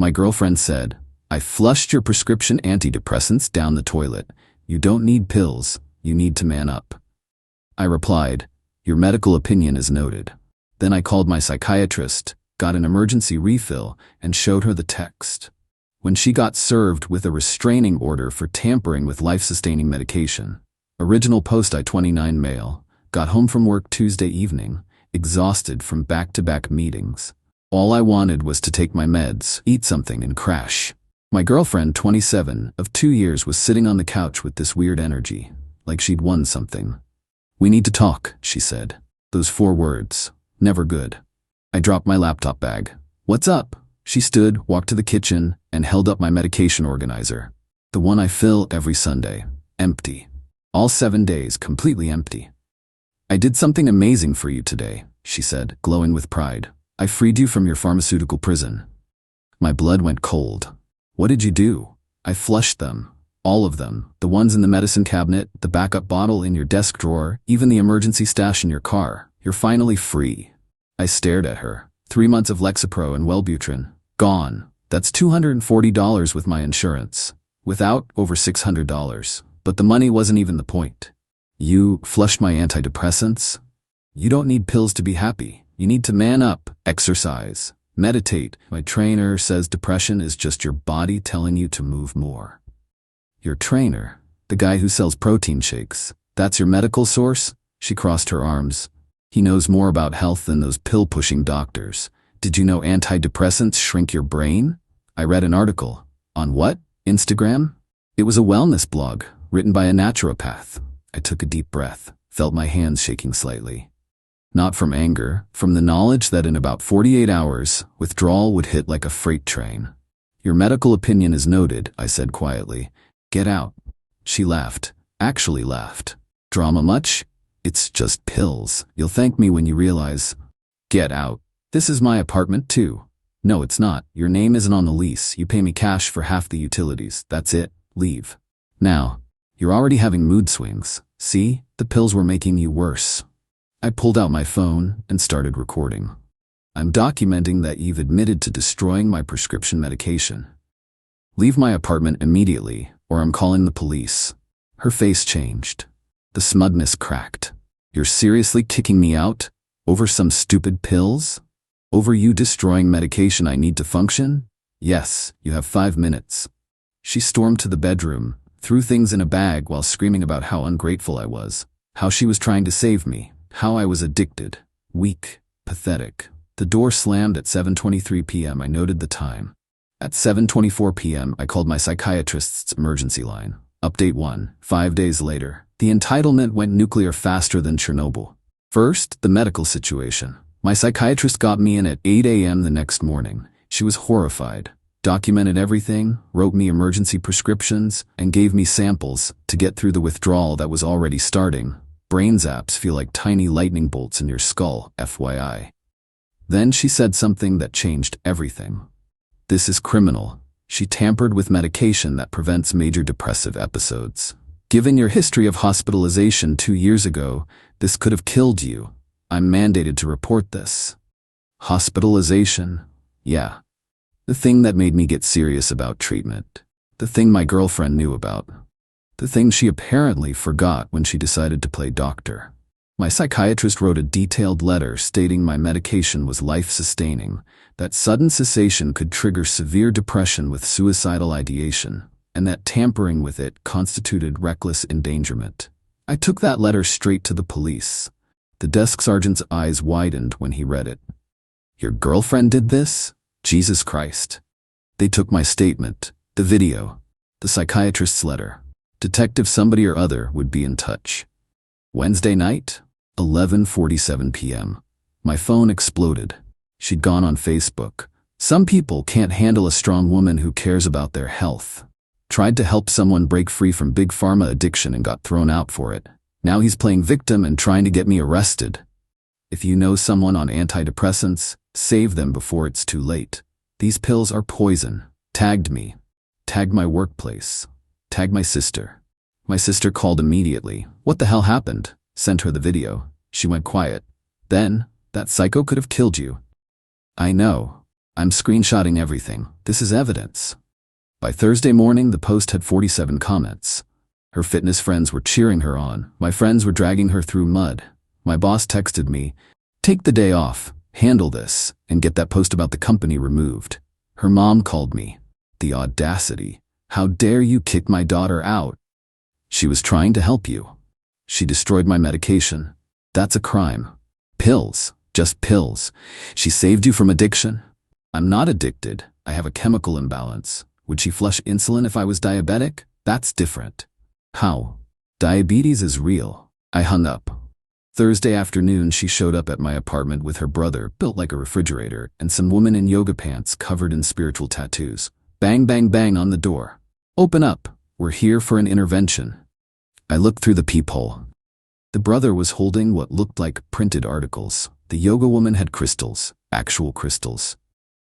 My girlfriend said, "I flushed your prescription antidepressants down the toilet. You don't need pills, you need to man up." I replied, "Your medical opinion is noted." Then I called my psychiatrist, got an emergency refill, and showed her the text. When she got served with a restraining order for tampering with life-sustaining medication. Original post I-29 mail. Got home from work Tuesday evening, exhausted from back-to-back meetings. All I wanted was to take my meds, eat something, and crash. My girlfriend, 27, of 2 years, was sitting on the couch with this weird energy, like she'd won something. "We need to talk," she said. Those 4 words. Never good. I dropped my laptop bag. "What's up?" She stood, walked to the kitchen, and held up my medication organizer. The one I fill every Sunday. Empty. All 7 days, completely empty. "I did something amazing for you today," she said, glowing with pride. "I freed you from your pharmaceutical prison." My blood went cold. "What did you do?" "I flushed them. All of them. The ones in the medicine cabinet, the backup bottle in your desk drawer, even the emergency stash in your car. You're finally free." I stared at her. 3 months of Lexapro and Wellbutrin. Gone. That's $240 with my insurance. Without, over $600. But the money wasn't even the point. "You flushed my antidepressants?" "You don't need pills to be happy. You need to man up, exercise, meditate. My trainer says depression is just your body telling you to move more." "Your trainer? The guy who sells protein shakes? That's your medical source?" She crossed her arms. "He knows more about health than those pill-pushing doctors. Did you know antidepressants shrink your brain?" I read an article. On what? Instagram? It was a wellness blog, written by a naturopath. I took a deep breath, felt my hands shaking slightly. Not from anger, from the knowledge that in about 48 hours, withdrawal would hit like a freight train. "Your medical opinion is noted," I said quietly. "Get out." She laughed, actually laughed. "Drama much? It's just pills. You'll thank me when you realize." "Get out. This is my apartment too." "No, it's not. Your name isn't on the lease. You pay me cash for half the utilities. That's it. Leave." "Now, you're already having mood swings. See? The pills were making you worse." I pulled out my phone and started recording. "I'm documenting that you've admitted to destroying my prescription medication. Leave my apartment immediately, or I'm calling the police." Her face changed. The smugness cracked. "You're seriously kicking me out? Over some stupid pills? Over you destroying medication I need to function? Yes, you have 5 minutes." She stormed to the bedroom, threw things in a bag while screaming about how ungrateful I was, how she was trying to save me, how I was addicted, weak, pathetic. The door slammed at 7:23 p.m. I noted the time. At 7:24 p.m. I called my psychiatrist's emergency line. Update 1. 5 days later. The entitlement went nuclear faster than Chernobyl. First, the medical situation. My psychiatrist got me in at 8 a.m. the next morning. She was horrified, documented everything, wrote me emergency prescriptions, and gave me samples to get through the withdrawal that was already starting. Brain zaps feel like tiny lightning bolts in your skull, FYI. Then she said something that changed everything. "This is criminal. She tampered with medication that prevents major depressive episodes. Given your history of hospitalization 2 years ago, this could have killed you. I'm mandated to report this." Hospitalization? Yeah. The thing that made me get serious about treatment. The thing my girlfriend knew about. The thing she apparently forgot when she decided to play doctor. My psychiatrist wrote a detailed letter stating my medication was life-sustaining, that sudden cessation could trigger severe depression with suicidal ideation, and that tampering with it constituted reckless endangerment. I took that letter straight to the police. The desk sergeant's eyes widened when he read it. "Your girlfriend did this? Jesus Christ." They took my statement, the video, the psychiatrist's letter. Detective somebody or other would be in touch. Wednesday night, 11:47 p.m. My phone exploded. She'd gone on Facebook. "Some people can't handle a strong woman who cares about their health. Tried to help someone break free from big pharma addiction and got thrown out for it. Now he's playing victim and trying to get me arrested. If you know someone on antidepressants, save them before it's too late. These pills are poison." Tagged me. Tagged my workplace. Tagged my sister. My sister called immediately. "What the hell happened?" Sent her the video. She went quiet. "Then, that psycho could have killed you." "I know. I'm screenshotting everything. This is evidence. By Thursday morning, the post had 47 comments. Her fitness friends were cheering her on. My friends were dragging her through mud. My boss texted me, "Take the day off, handle this, and get that post about the company removed." Her mom called me. The audacity. "How dare you kick my daughter out? She was trying to help you. She destroyed my medication. That's a crime. Pills, just pills. She saved you from addiction." I'm not addicted. I have a chemical imbalance. Would she flush insulin if I was diabetic? That's different. How? Diabetes is real. I hung up. Thursday afternoon, she showed up at my apartment with her brother, built like a refrigerator, and some woman in yoga pants covered in spiritual tattoos. Bang, bang, bang on the door. "Open up. We're here for an intervention." I looked through the peephole. The brother was holding what looked like printed articles. The yoga woman had crystals, actual crystals.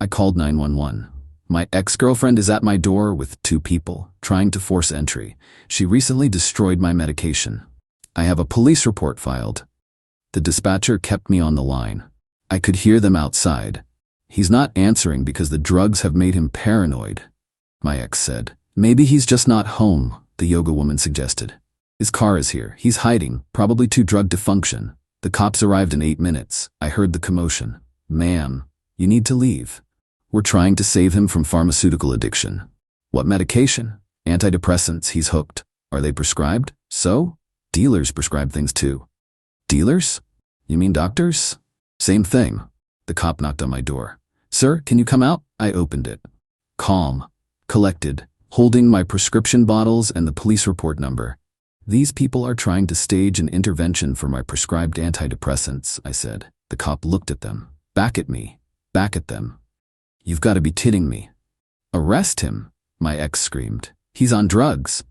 I called 911. "My ex-girlfriend is at my door with 2 people, trying to force entry. She recently destroyed my medication. I have a police report filed." The dispatcher kept me on the line. I could hear them outside. "He's not answering because the drugs have made him paranoid," my ex said. "Maybe he's just not home," the yoga woman suggested. "His car is here. He's hiding, probably too drugged to function." The cops arrived in 8 minutes. I heard the commotion. "Ma'am, you need to leave. We're trying to save him from pharmaceutical addiction." "What medication?" "Antidepressants. He's hooked." "Are they prescribed?" "So? Dealers prescribe things too." "Dealers? You mean doctors?" "Same thing." The cop knocked on my door. "Sir, can you come out?" I opened it. Calm, collected, holding my prescription bottles and the police report number. "These people are trying to stage an intervention for my prescribed antidepressants," I said. The cop looked at them. Back at me. Back at them. "You've got to be kidding me." "Arrest him," my ex screamed. "He's on drugs."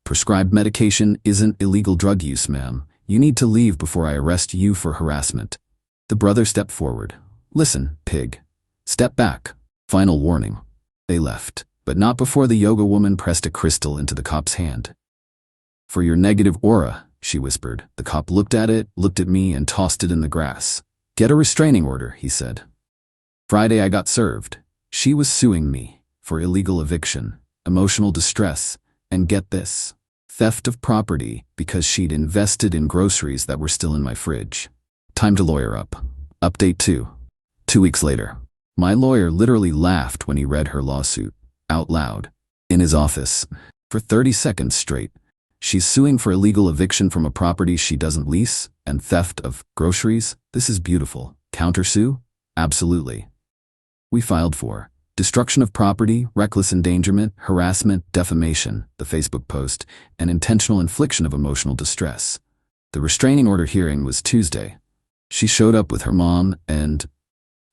"Prescribed medication isn't illegal drug use, ma'am. You need to leave before I arrest you for harassment." The brother stepped forward. "Listen, pig. Step back. Final warning." They left, but not before the yoga woman pressed a crystal into the cop's hand. "For your negative aura," she whispered. The cop looked at it, looked at me, and tossed it in the grass. "Get a restraining order," he said. Friday I got served. She was suing me for illegal eviction, emotional distress, and get this, theft of property because she'd invested in groceries that were still in my fridge. Time to lawyer up. Update 2. 2 weeks later. My lawyer literally laughed when he read her lawsuit, out loud, in his office, for 30 seconds straight. She's suing for illegal eviction from a property she doesn't lease, and theft of groceries. This is beautiful. Countersue? Absolutely. We filed for destruction of property, reckless endangerment, harassment, defamation, the Facebook post, and intentional infliction of emotional distress. The restraining order hearing was Tuesday. She showed up with her mom and,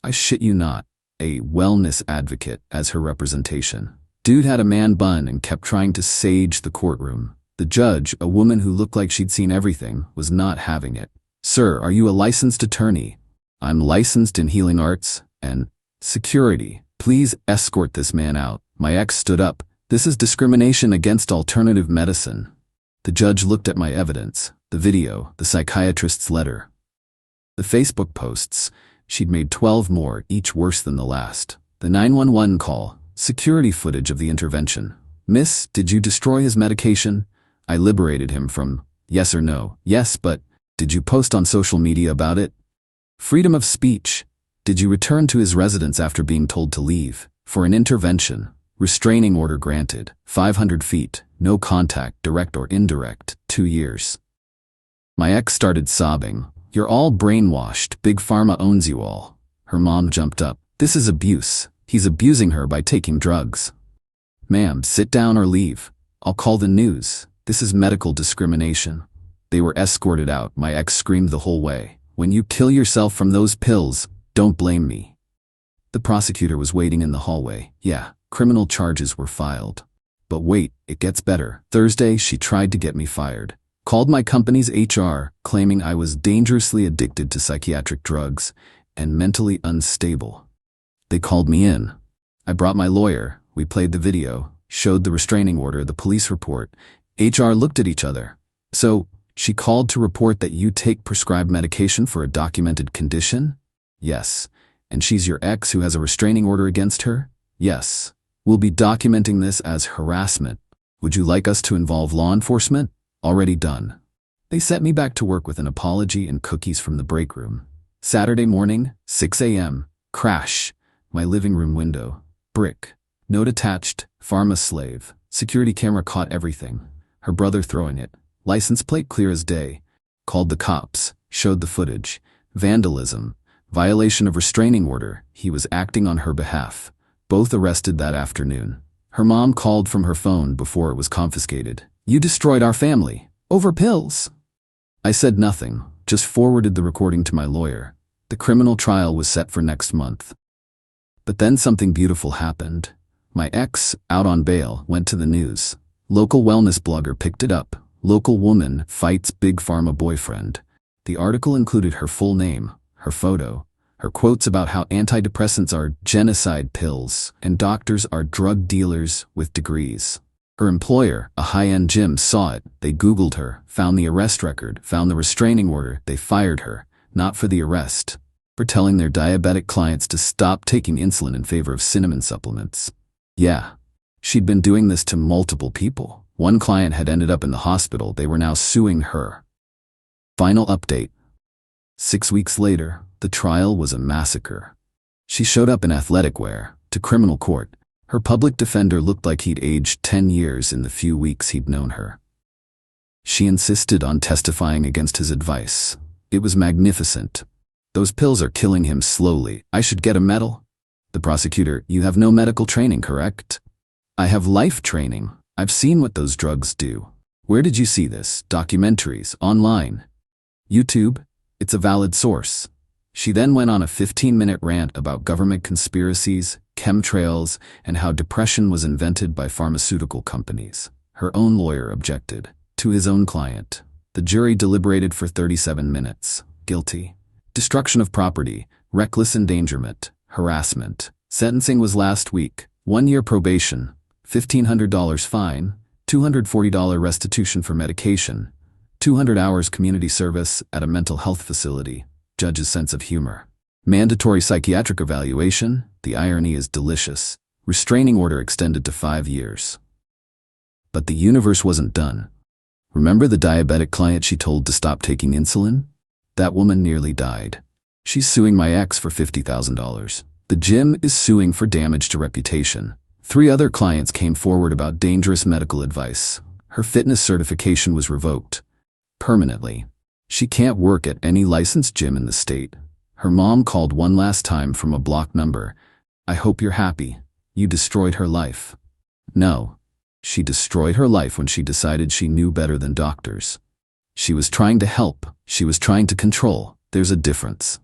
I shit you not, a wellness advocate as her representation. Dude had a man bun and kept trying to sage the courtroom. The judge, a woman who looked like she'd seen everything, was not having it. "Sir, are you a licensed attorney?" "I'm licensed in healing arts and security. Please escort this man out." My ex stood up. "This is discrimination against alternative medicine." The judge looked at my evidence, the video, the psychiatrist's letter, the Facebook posts. She'd made 12 more, each worse than the last. The 911 call, security footage of the intervention. "Miss, did you destroy his medication?" I liberated him from yes or no. "Yes, but did you post on social media about it?" "Freedom of speech." "Did you return to his residence after being told to leave?" "For an intervention. Restraining order granted. 500 feet. No contact, direct or indirect. 2 years. My ex started sobbing. "You're all brainwashed. Big Pharma owns you all." Her mom jumped up. "This is abuse. He's abusing her by taking drugs." "Ma'am, sit down or leave. I'll call the news. This is medical discrimination." They were escorted out. My ex screamed the whole way. "When you kill yourself from those pills, don't blame me." The prosecutor was waiting in the hallway. Yeah, criminal charges were filed. But wait, it gets better. Thursday, she tried to get me fired. Called my company's HR, claiming I was dangerously addicted to psychiatric drugs and mentally unstable. They called me in. I brought my lawyer. We played the video, showed the restraining order, the police report. HR looked at each other. "So, she called to report that you take prescribed medication for a documented condition?" "Yes. And she's your ex who has a restraining order against her? Yes. We'll be documenting this as harassment. Would you like us to involve law enforcement? Already done. They sent me back to work with an apology and cookies from the break room. Saturday morning, 6 a.m. Crash. My living room window. Brick. Note attached. Pharma slave. Security camera caught everything. Her brother throwing it. License plate clear as day. Called the cops. Showed the footage. Vandalism. Violation of restraining order. He was acting on her behalf. Both arrested that afternoon. Her mom called from her phone before it was confiscated. You destroyed our family. Over pills. I said nothing, just forwarded the recording to my lawyer. The criminal trial was set for next month. But then something beautiful happened. My ex, out on bail, went to the news. Local wellness blogger picked it up. Local woman fights big pharma boyfriend. The article included her full name, her photo, her quotes about how antidepressants are genocide pills and doctors are drug dealers with degrees. Her employer, a high-end gym, saw it. They Googled her, found the arrest record, found the restraining order. They fired her, not for the arrest, for telling their diabetic clients to stop taking insulin in favor of cinnamon supplements. Yeah, she'd been doing this to multiple people. One client had ended up in the hospital. They were now suing her. Final update. 6 weeks later, the trial was a massacre. She showed up in athletic wear to criminal court. Her public defender looked like he'd aged 10 years in the few weeks he'd known her. She insisted on testifying against his advice. It was magnificent. Those pills are killing him slowly. I should get a medal? The prosecutor, you have no medical training, correct? I have life training. I've seen what those drugs do. Where did you see this? Documentaries, online. YouTube? It's a valid source. She then went on a 15-minute rant about government conspiracies, chemtrails, and how depression was invented by pharmaceutical companies. Her own lawyer objected. To his own client. The jury deliberated for 37 minutes. Guilty. Destruction of property, reckless endangerment, harassment. Sentencing was last week. 1 year probation, $1,500 fine, $240 restitution for medication, 200 hours community service at a mental health facility. Judge's sense of humor. Mandatory psychiatric evaluation, the irony is delicious. Restraining order extended to 5 years. But the universe wasn't done. Remember the diabetic client she told to stop taking insulin? That woman nearly died. She's suing my ex for $50,000. The gym is suing for damage to reputation. 3 other clients came forward about dangerous medical advice. Her fitness certification was revoked. Permanently. She can't work at any licensed gym in the state. Her mom called one last time from a blocked number. I hope you're happy. You destroyed her life. No. She destroyed her life when she decided she knew better than doctors. She was trying to help. She was trying to control. There's a difference.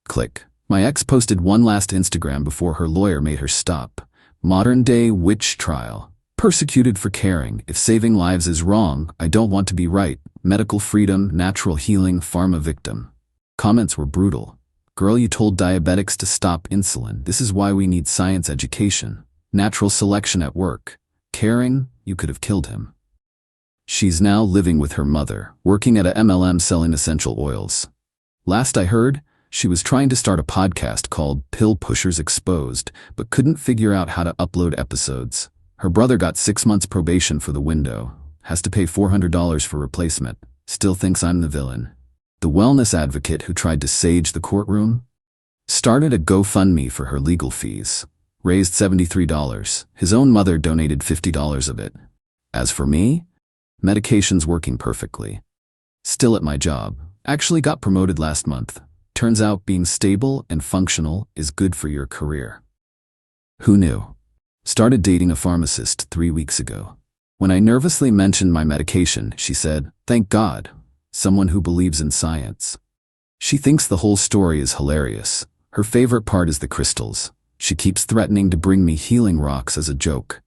Click. My ex posted one last Instagram before her lawyer made her stop. Modern-day witch trial. Persecuted for caring. If saving lives is wrong, I don't want to be right. Medical freedom, natural healing, pharma victim. Comments were brutal. Girl, you told diabetics to stop insulin. This is why we need science education. Natural selection at work. Caring, you could have killed him. She's now living with her mother, working at a MLM selling essential oils. Last I heard, she was trying to start a podcast called Pill Pushers Exposed, but couldn't figure out how to upload episodes. Her brother got 6 months probation for the window. Has to pay $400 for replacement. Still thinks I'm the villain. The wellness advocate who tried to sage the courtroom started a GoFundMe for her legal fees. Raised $73. His own mother donated $50 of it. As for me, medication's working perfectly. Still at my job. Actually got promoted last month. Turns out being stable and functional is good for your career. Who knew? Started dating a pharmacist 3 weeks ago. When I nervously mentioned my medication, she said, "Thank God, someone who believes in science." She thinks the whole story is hilarious. Her favorite part is the crystals. She keeps threatening to bring me healing rocks as a joke.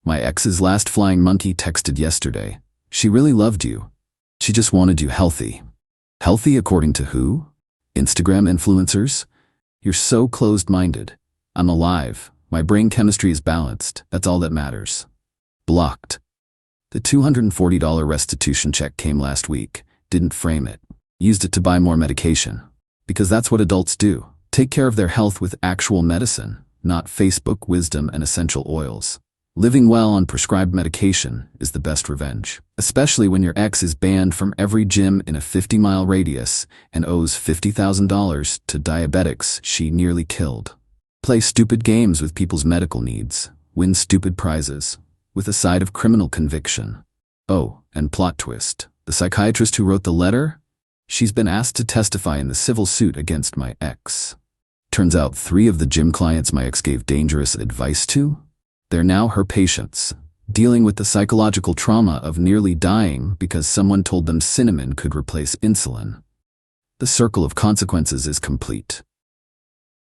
My ex's last flying monkey texted yesterday. She really loved you. She just wanted you healthy. Healthy according to who? Instagram influencers? You're so closed-minded. I'm alive. My brain chemistry is balanced. That's all that matters. Blocked. The $240 restitution check came last week. Didn't frame it. Used it to buy more medication. Because that's what adults do. Take care of their health with actual medicine, not Facebook wisdom and essential oils. Living well on prescribed medication is the best revenge, especially when your ex is banned from every gym in a 50-mile radius and owes $50,000 to diabetics she nearly killed. Play stupid games with people's medical needs. Win stupid prizes, with a side of criminal conviction. Oh, and plot twist. The psychiatrist who wrote the letter? She's been asked to testify in the civil suit against my ex. Turns out 3 of the gym clients my ex gave dangerous advice to? They're now her patients, dealing with the psychological trauma of nearly dying because someone told them cinnamon could replace insulin. The circle of consequences is complete.